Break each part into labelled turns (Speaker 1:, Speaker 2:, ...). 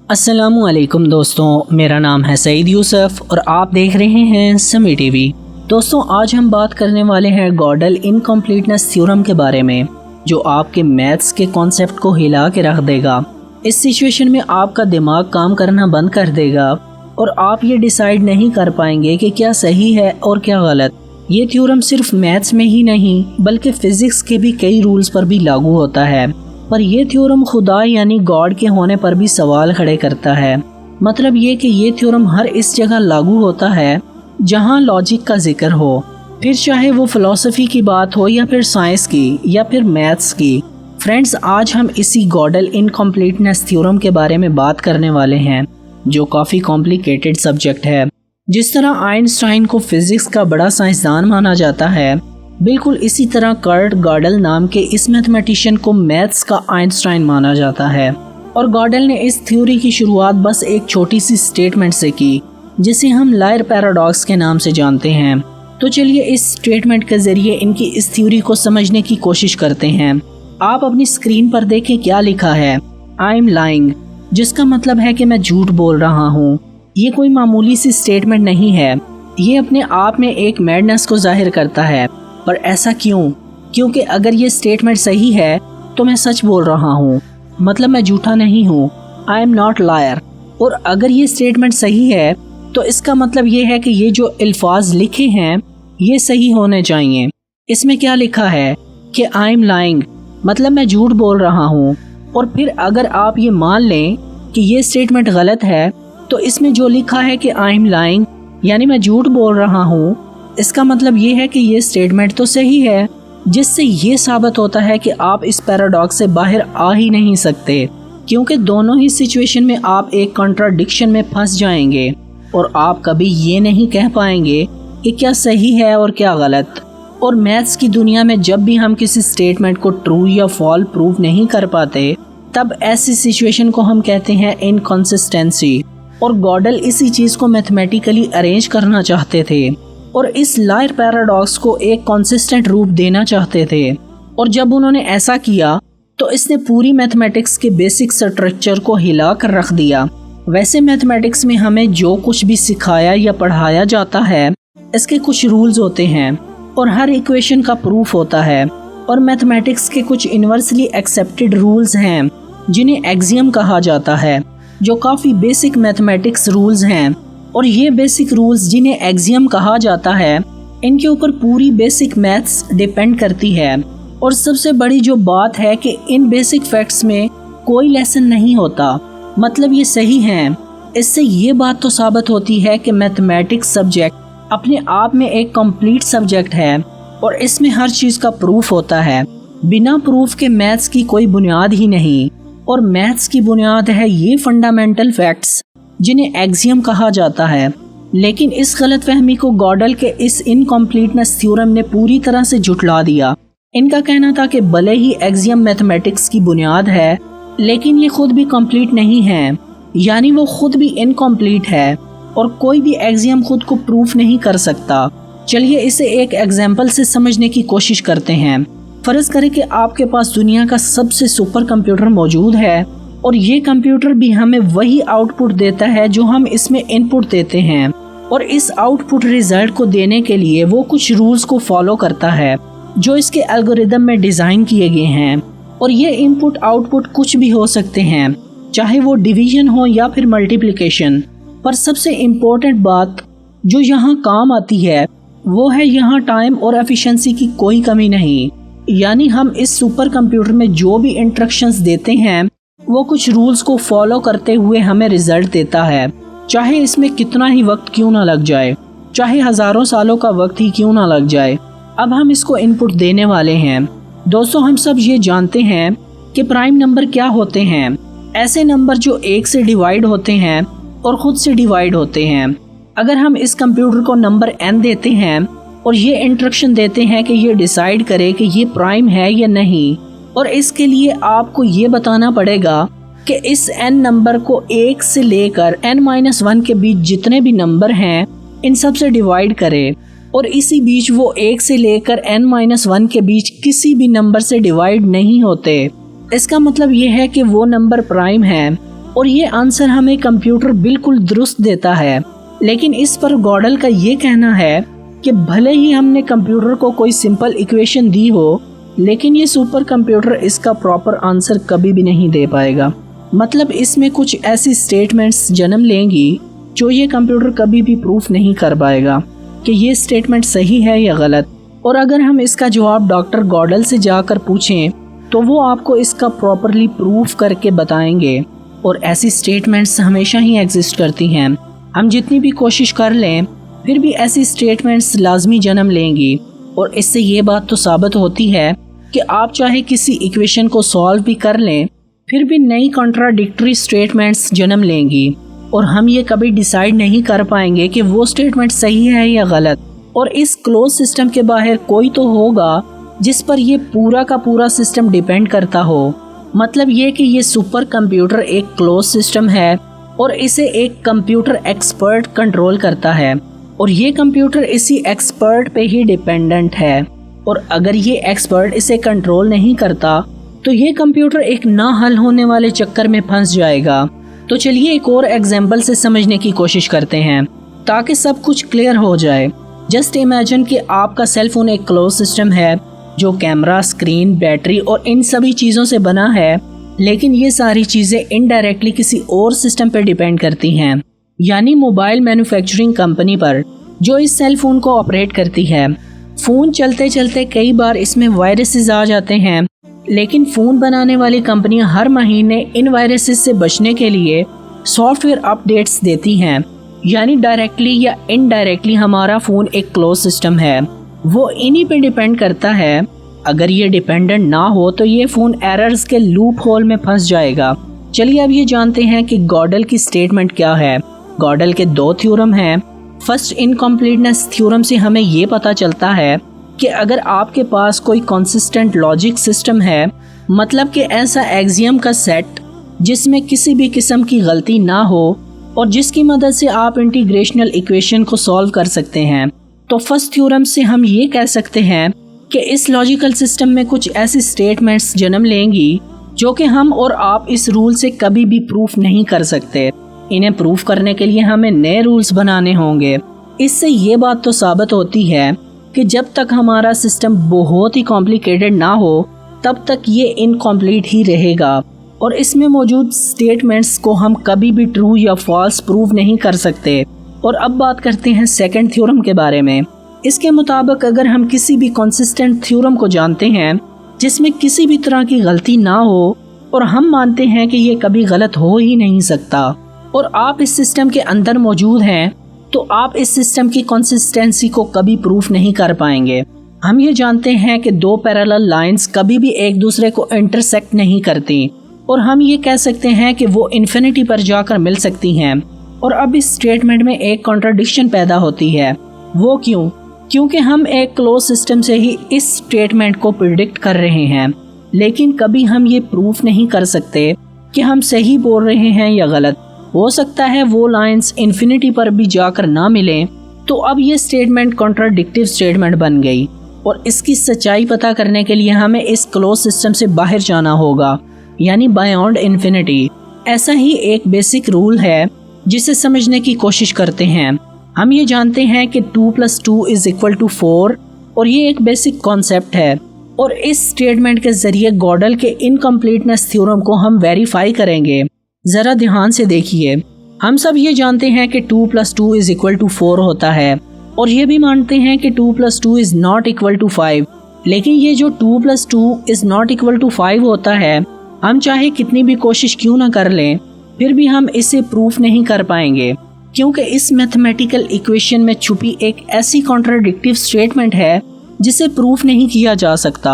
Speaker 1: अस्सलामुअलैकुम दोस्तों, मेरा नाम है सईद यूसुफ और आप देख रहे हैं समी टीवी। दोस्तों, आज हम बात करने वाले हैं गॉडल इनकम्प्लीटनेस थ्योरम के बारे में, जो आपके मैथ्स के कॉन्सेप्ट को हिला के रख देगा। इस सिचुएशन में आपका दिमाग काम करना बंद कर देगा और आप ये डिसाइड नहीं कर पाएंगे कि क्या सही है और क्या गलत। ये थ्योरम सिर्फ मैथ्स में ही नहीं बल्कि फिजिक्स के भी कई रूल्स पर भी लागू होता है। पर यह थ्योरम खुदा यानी गॉड के होने पर भी सवाल खड़े करता है। मतलब ये कि ये थ्योरम हर इस जगह लागू होता है जहां लॉजिक का जिक्र हो, फिर चाहे वो फिलॉसफी की बात हो या फिर साइंस की या फिर मैथ्स की। फ्रेंड्स, आज हम इसी गॉडल इनकम्प्लीटनेस थ्योरम के बारे में बात करने वाले हैं, जो काफ़ी कॉम्प्लिकेटेड सब्जेक्ट है। जिस तरह आइंस्टाइन को फिजिक्स का बड़ा साइंसदान माना जाता है, बिल्कुल इसी तरह कर्ट गॉडल नाम के इस मैथमेटिशियन को मैथ्स का आइंस्टाइन माना जाता है। और गॉडल ने इस थ्योरी की शुरुआत बस एक छोटी सी स्टेटमेंट से की, जिसे हम लायर पैराडॉक्स के नाम से जानते हैं। तो चलिए इस स्टेटमेंट के जरिए इनकी इस थ्योरी को समझने की कोशिश करते हैं। आप अपनी स्क्रीन पर देखें क्या लिखा है, आई एम लाइंग, जिसका मतलब है कि मैं झूठ बोल रहा हूँ। ये कोई मामूली सी स्टेटमेंट नहीं है, ये अपने आप में एक मैडनेस को जाहिर करता है। पर ऐसा क्यों? क्योंकि अगर ये स्टेटमेंट सही है तो मैं सच बोल रहा हूँ, मतलब मैं झूठा नहीं हूँ, आई एम नॉट लायर। और अगर ये स्टेटमेंट सही है तो इसका मतलब ये है कि ये जो अल्फाज लिखे हैं ये सही होने चाहिए। इसमें क्या लिखा है कि आई एम लाइंग, मतलब मैं झूठ बोल रहा हूँ। और फिर अगर आप ये मान लें कि ये स्टेटमेंट गलत है तो इसमें जो लिखा है कि आई एम लाइंग यानी मैं झूठ बोल रहा हूँ, इसका मतलब ये है कि ये स्टेटमेंट तो सही है, जिससे ये साबित होता है कि आप इस पैराडॉक्स से बाहर आ ही नहीं सकते, क्योंकि दोनों ही सिचुएशन में आप एक कॉन्ट्राडिक्शन में फंस जाएंगे और आप कभी ये नहीं कह पाएंगे कि क्या सही है और क्या गलत। और मैथ्स की दुनिया में जब भी हम किसी स्टेटमेंट को ट्रू या फॉल्स प्रूव नहीं कर पाते, तब ऐसी सिचुएशन को हम कहते हैं इनकंसिस्टेंसी। और गॉडल इसी चीज़ को मैथमेटिकली अरेंज करना चाहते थे और इस लायर पैराडॉक्स को एक कंसिस्टेंट रूप देना चाहते थे। और जब उन्होंने ऐसा किया तो इसने पूरी मैथमेटिक्स के बेसिक स्ट्रक्चर को हिला कर रख दिया। वैसे मैथमेटिक्स में हमें जो कुछ भी सिखाया या पढ़ाया जाता है, इसके कुछ रूल्स होते हैं और हर इक्वेशन का प्रूफ होता है। और मैथमेटिक्स के कुछ यूनिवर्सली एक्सेप्टेड रूल्स हैं जिन्हें एक्सियम कहा जाता है, जो काफ़ी बेसिक मैथमेटिक्स रूल्स हैं। और ये बेसिक रूल्स जिन्हें एक्सियम कहा जाता है, इनके ऊपर पूरी बेसिक मैथ्स डिपेंड करती है। और सबसे बड़ी जो बात है कि इन बेसिक फैक्ट्स में कोई लेसन नहीं होता, मतलब ये सही हैं। इससे ये बात तो साबित होती है कि मैथमेटिक्स सब्जेक्ट अपने आप में एक कंप्लीट सब्जेक्ट है और इसमें हर चीज़ का प्रूफ होता है। बिना प्रूफ के मैथ्स की कोई बुनियाद ही नहीं। और मैथ्स की बुनियाद है ये फंडामेंटल फैक्ट्स जिन्हें एक्सियम कहा जाता है। लेकिन इस गलतफहमी को गॉडल के इस इनकम्प्लीटनेस थ्योरम ने पूरी तरह से झुठला दिया। इनका कहना था कि भले ही एक्सियम मैथमेटिक्स की बुनियाद है, लेकिन ये खुद भी कंप्लीट नहीं है, यानी वो खुद भी इनकम्प्लीट है और कोई भी एक्सियम खुद को प्रूफ नहीं कर सकता। चलिए इसे एक एग्जाम्पल से समझने की कोशिश करते हैं। फर्ज करें कि आपके पास दुनिया का सबसे सुपर कंप्यूटर मौजूद है और ये कंप्यूटर भी हमें वही आउटपुट देता है जो हम इसमें इनपुट देते हैं। और इस आउटपुट रिजल्ट को देने के लिए वो कुछ रूल्स को फॉलो करता है जो इसके एल्गोरिदम में डिज़ाइन किए गए हैं। और ये इनपुट आउटपुट कुछ भी हो सकते हैं, चाहे वो डिवीजन हो या फिर मल्टीप्लिकेशन। पर सबसे इम्पोर्टेंट बात जो यहाँ काम आती है वो है यहाँ टाइम और एफिशिएंसी की कोई कमी नहीं। यानी हम इस सुपर कंप्यूटर में जो भी इंस्ट्रक्शंस देते हैं वो कुछ रूल्स को फॉलो करते हुए हमें रिजल्ट देता है, चाहे इसमें कितना ही वक्त क्यों ना लग जाए, चाहे हजारों सालों का वक्त ही क्यों ना लग जाए। अब हम इसको इनपुट देने वाले हैं। दोस्तों, हम सब ये जानते हैं कि प्राइम नंबर क्या होते हैं। ऐसे नंबर जो एक से डिवाइड होते हैं और खुद से डिवाइड होते हैं। अगर हम इस कंप्यूटर को नंबर n देते हैं और ये इंस्ट्रक्शन देते हैं कि ये डिसाइड करे कि ये प्राइम है या नहीं, और इसके लिए आपको ये बताना पड़ेगा कि इस n नंबर को 1 से लेकर n-1 के बीच जितने भी नंबर हैं इन सब से डिवाइड करे, और इसी बीच वो 1 से लेकर n-1 के बीच किसी भी नंबर से डिवाइड नहीं होते। इसका मतलब ये है कि वो नंबर प्राइम है और ये आंसर हमें कंप्यूटर बिल्कुल दुरुस्त देता है। लेकिन इस पर गॉडल का ये कहना है कि भले ही हमने कंप्यूटर को कोई सिंपल इक्वेशन दी हो, लेकिन ये सुपर कंप्यूटर इसका प्रॉपर आंसर कभी भी नहीं दे पाएगा। मतलब इसमें कुछ ऐसी स्टेटमेंट्स जन्म लेंगी जो ये कंप्यूटर कभी भी प्रूफ नहीं कर पाएगा कि ये स्टेटमेंट सही है या गलत। और अगर हम इसका जवाब डॉक्टर गॉडल से जाकर पूछें तो वो आपको इसका प्रॉपरली प्रूफ करके बताएंगे। और ऐसी स्टेटमेंट्स हमेशा ही एग्जिस्ट करती हैं। हम जितनी भी कोशिश कर लें फिर भी ऐसी स्टेटमेंट्स लाजमी जन्म लेंगी। और इससे ये बात तो साबित होती है कि आप चाहे किसी इक्वेशन को सॉल्व भी कर लें फिर भी नई कॉन्ट्राडिक्टरी स्टेटमेंट्स जन्म लेंगी और हम ये कभी डिसाइड नहीं कर पाएंगे कि वो स्टेटमेंट सही है या गलत। और इस क्लोज सिस्टम के बाहर कोई तो होगा जिस पर ये पूरा का पूरा सिस्टम डिपेंड करता हो। मतलब ये कि ये सुपर कंप्यूटर एक क्लोज सिस्टम है और इसे एक कंप्यूटर एक्सपर्ट कंट्रोल करता है और ये कंप्यूटर इसी एक्सपर्ट पे ही डिपेंडेंट है। और अगर ये एक्सपर्ट इसे कंट्रोल नहीं करता तो ये कंप्यूटर एक ना हल होने वाले चक्कर में फंस जाएगा। तो चलिए एक और एग्जाम्पल से समझने की कोशिश करते हैं ताकि सब कुछ क्लियर हो जाए। जस्ट इमेजिन कि आपका सेल फोन एक क्लोज सिस्टम है जो कैमरा, स्क्रीन, बैटरी और इन सभी चीज़ों से बना है, लेकिन ये सारी चीज़ें इनडायरेक्टली किसी और सिस्टम पर डिपेंड करती हैं, यानी मोबाइल मैन्युफैक्चरिंग कंपनी पर जो इस सेल फोन को ऑपरेट करती है। फ़ोन चलते चलते कई बार इसमें वायरसेस आ जाते हैं, लेकिन फ़ोन बनाने वाली कंपनियां हर महीने इन वायरसेस से बचने के लिए सॉफ्टवेयर अपडेट्स देती हैं। यानी डायरेक्टली या इनडायरेक्टली हमारा फ़ोन एक क्लोज सिस्टम है, वो इन्हीं पे डिपेंड करता है। अगर ये डिपेंडेंट ना हो तो ये फ़ोन एरर्स के लूप होल में फंस जाएगा। चलिए अब ये जानते हैं कि गॉडल की स्टेटमेंट क्या है। गॉडल के दो थ्योरम हैं। फर्स्ट इनकम्प्लीटनेस थ्योरम से हमें ये पता चलता है कि अगर आपके पास कोई कंसिस्टेंट लॉजिक सिस्टम है, मतलब कि ऐसा एक्सियम का सेट जिसमें किसी भी किस्म की गलती ना हो और जिसकी मदद से आप इंटीग्रेशनल इक्वेशन को सॉल्व कर सकते हैं, तो फर्स्ट थ्योरम से हम ये कह सकते हैं कि इस लॉजिकल सिस्टम में कुछ ऐसी स्टेटमेंट्स जन्म लेंगी जो कि हम और आप इस रूल से कभी भी प्रूफ नहीं कर सकते। इन्हें प्रूफ करने के लिए हमें नए रूल्स बनाने होंगे। इससे ये बात तो साबित होती है कि जब तक हमारा सिस्टम बहुत ही कॉम्प्लिकेटेड ना हो तब तक ये इनकम्प्लीट ही रहेगा और इसमें मौजूद स्टेटमेंट्स को हम कभी भी ट्रू या फॉल्स प्रूव नहीं कर सकते। और अब बात करते हैं सेकंड थ्योरम के बारे में। इसके मुताबिक अगर हम किसी भी कंसिस्टेंट थ्योरम को जानते हैं जिसमें किसी भी तरह की गलती ना हो और हम मानते हैं कि ये कभी गलत हो ही नहीं सकता और आप इस सिस्टम के अंदर मौजूद हैं, तो आप इस सिस्टम की कंसिस्टेंसी को कभी प्रूफ नहीं कर पाएंगे। हम ये जानते हैं कि दो पैरेलल लाइंस कभी भी एक दूसरे को इंटरसेक्ट नहीं करती और हम ये कह सकते हैं कि वो इन्फिनिटी पर जाकर मिल सकती हैं। और अब इस स्टेटमेंट में एक कॉन्ट्रडिक्शन पैदा होती है। वो क्यों? क्योंकि हम एक क्लोज सिस्टम से ही इस स्टेटमेंट को प्रिडिक्ट कर रहे हैं, लेकिन कभी हम ये प्रूफ नहीं कर सकते कि हम सही बोल रहे हैं या गलत। हो सकता है वो लाइंस इन्फिनिटी पर भी जाकर ना मिलें, तो अब ये स्टेटमेंट कॉन्ट्राडिक्टिव स्टेटमेंट बन गई और इसकी सच्चाई पता करने के लिए हमें इस क्लोज सिस्टम से बाहर जाना होगा, यानी बायॉन्ड इन्फिनिटी। ऐसा ही एक बेसिक रूल है जिसे समझने की कोशिश करते हैं। हम ये जानते हैं कि 2 + 2 = 4 और ये एक बेसिक कॉन्सेप्ट है और इस स्टेटमेंट के जरिए गॉडल के इनकम्प्लीटनेस थ्योरम को हम वेरीफाई करेंगे। जरा ध्यान से देखिए, हम सब ये जानते हैं कि 2 + 2 = 4 होता है और ये भी मानते हैं कि 2 + 2 is not equal to 5। लेकिन ये जो 2 + 2 is not equal to 5 होता है, हम चाहे कितनी भी कोशिश क्यों ना कर लें फिर भी हम इसे प्रूफ नहीं कर पाएंगे, क्योंकि इस मैथमेटिकल इक्वेशन में छुपी एक ऐसी कॉन्ट्राडिक्टिव स्टेटमेंट है जिसे प्रूफ नहीं किया जा सकता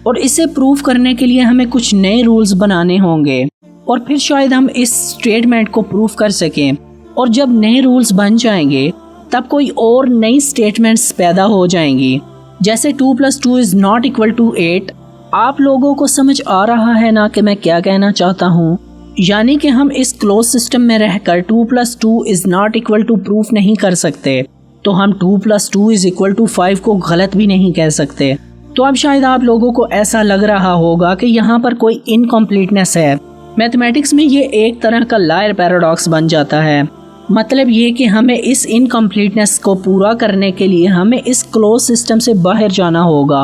Speaker 1: और इसे प्रूफ करने के लिए हमें कुछ नए रूल्स बनाने होंगे और फिर शायद हम इस स्टेटमेंट को प्रूफ कर सकें। और जब नए रूल्स बन जाएंगे तब कोई और नई स्टेटमेंट्स पैदा हो जाएंगी, जैसे 2 + 2 is not equal to 8। आप लोगों को समझ आ रहा है ना कि मैं क्या कहना चाहता हूँ? यानी कि हम इस क्लोज सिस्टम में रहकर 2 + 2 is not equal to proof नहीं कर सकते, तो हम 2 + 2 = 5 को गलत भी नहीं कह सकते। तो अब शायद आप लोगों को ऐसा लग रहा होगा कि यहाँ पर कोई इनकम्प्लीटनेस है, मैथमेटिक्स में ये एक तरह का लायर पैराडॉक्स बन जाता है। मतलब ये कि हमें इस इनकम्प्लीटनेस को पूरा करने के लिए हमें इस क्लोज सिस्टम से बाहर जाना होगा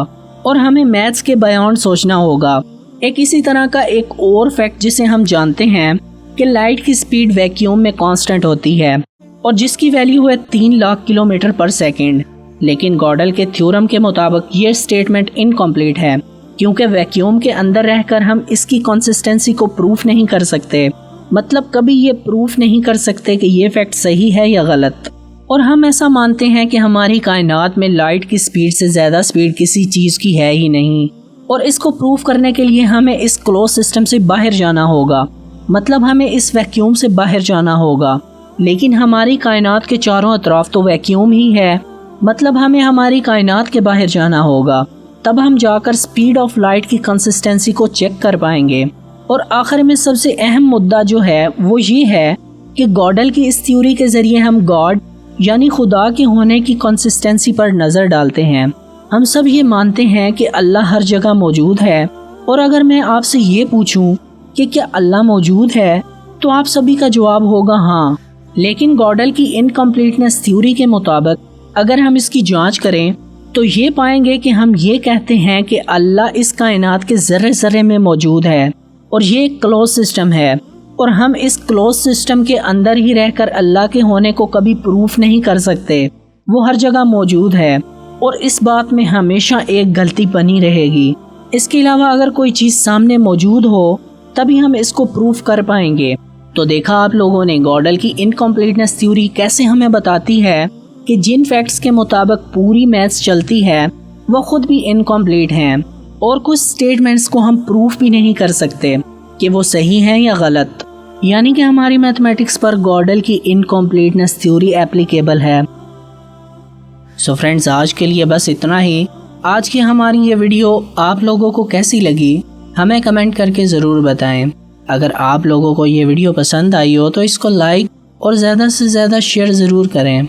Speaker 1: और हमें मैथ्स के बियॉन्ड सोचना होगा। एक इसी तरह का एक और फैक्ट जिसे हम जानते हैं कि लाइट की स्पीड वैक्यूम में कांस्टेंट होती है और जिसकी वैल्यू है 3 लाख किलोमीटर पर सेकंड। लेकिन गॉडल के थ्योरम के मुताबिक ये स्टेटमेंट इनकम्प्लीट है, क्योंकि वैक्यूम के अंदर रहकर हम इसकी कंसिस्टेंसी को प्रूफ नहीं कर सकते। मतलब कभी ये प्रूफ नहीं कर सकते कि ये फैक्ट सही है या गलत। और हम ऐसा मानते हैं कि हमारी कायनात में लाइट की स्पीड से ज़्यादा स्पीड किसी चीज़ की है ही नहीं, और इसको प्रूफ करने के लिए हमें इस क्लोज सिस्टम से बाहर जाना होगा। मतलब हमें इस वैक्यूम से बाहर जाना होगा। लेकिन हमारी कायनात के चारों अतराफ तो वैक्यूम ही है। मतलब हमें हमारी कायनात के बाहर जाना होगा, तब हम जाकर स्पीड ऑफ लाइट की कंसिस्टेंसी को चेक कर पाएंगे। और आखिर में सबसे अहम मुद्दा जो है वो ये है कि गॉडल की इस थ्योरी के ज़रिए हम गॉड यानी खुदा के होने की कंसिस्टेंसी पर नज़र डालते हैं। हम सब ये मानते हैं कि अल्लाह हर जगह मौजूद है। और अगर मैं आपसे ये पूछूं कि क्या अल्लाह मौजूद है, तो आप सभी का जवाब होगा हाँ। लेकिन गॉडल की इनकम्प्लीटनेस थ्योरी के मुताबिक अगर हम इसकी जांच करें तो ये पाएंगे कि हम ये कहते हैं कि अल्लाह इस कायनात के ज़र्रे ज़र्रे में मौजूद है और ये एक क्लोज सिस्टम है, और हम इस क्लोज सिस्टम के अंदर ही रहकर अल्लाह के होने को कभी प्रूफ नहीं कर सकते। वो हर जगह मौजूद है और इस बात में हमेशा एक गलती बनी रहेगी। इसके अलावा अगर कोई चीज़ सामने मौजूद हो तभी हम इसको प्रूफ कर पाएंगे। तो देखा आप लोगों ने गॉडल की इनकम्प्लीटनेस थ्योरी कैसे हमें बताती है कि जिन फैक्ट्स के मुताबिक पूरी मैथ्स चलती है वो खुद भी इनकम्प्लीट हैं, और कुछ स्टेटमेंट्स को हम प्रूफ भी नहीं कर सकते कि वो सही हैं या गलत। यानी कि हमारी मैथमेटिक्स पर गॉडल की इनकम्प्लीटनेस थ्योरी एप्लीकेबल है। सो फ्रेंड्स, आज के लिए बस इतना ही। आज की हमारी ये वीडियो आप लोगों को कैसी लगी हमें कमेंट करके ज़रूर बताएं। अगर आप लोगों को ये वीडियो पसंद आई हो तो इसको लाइक और ज़्यादा से ज़्यादा शेयर ज़रूर करें।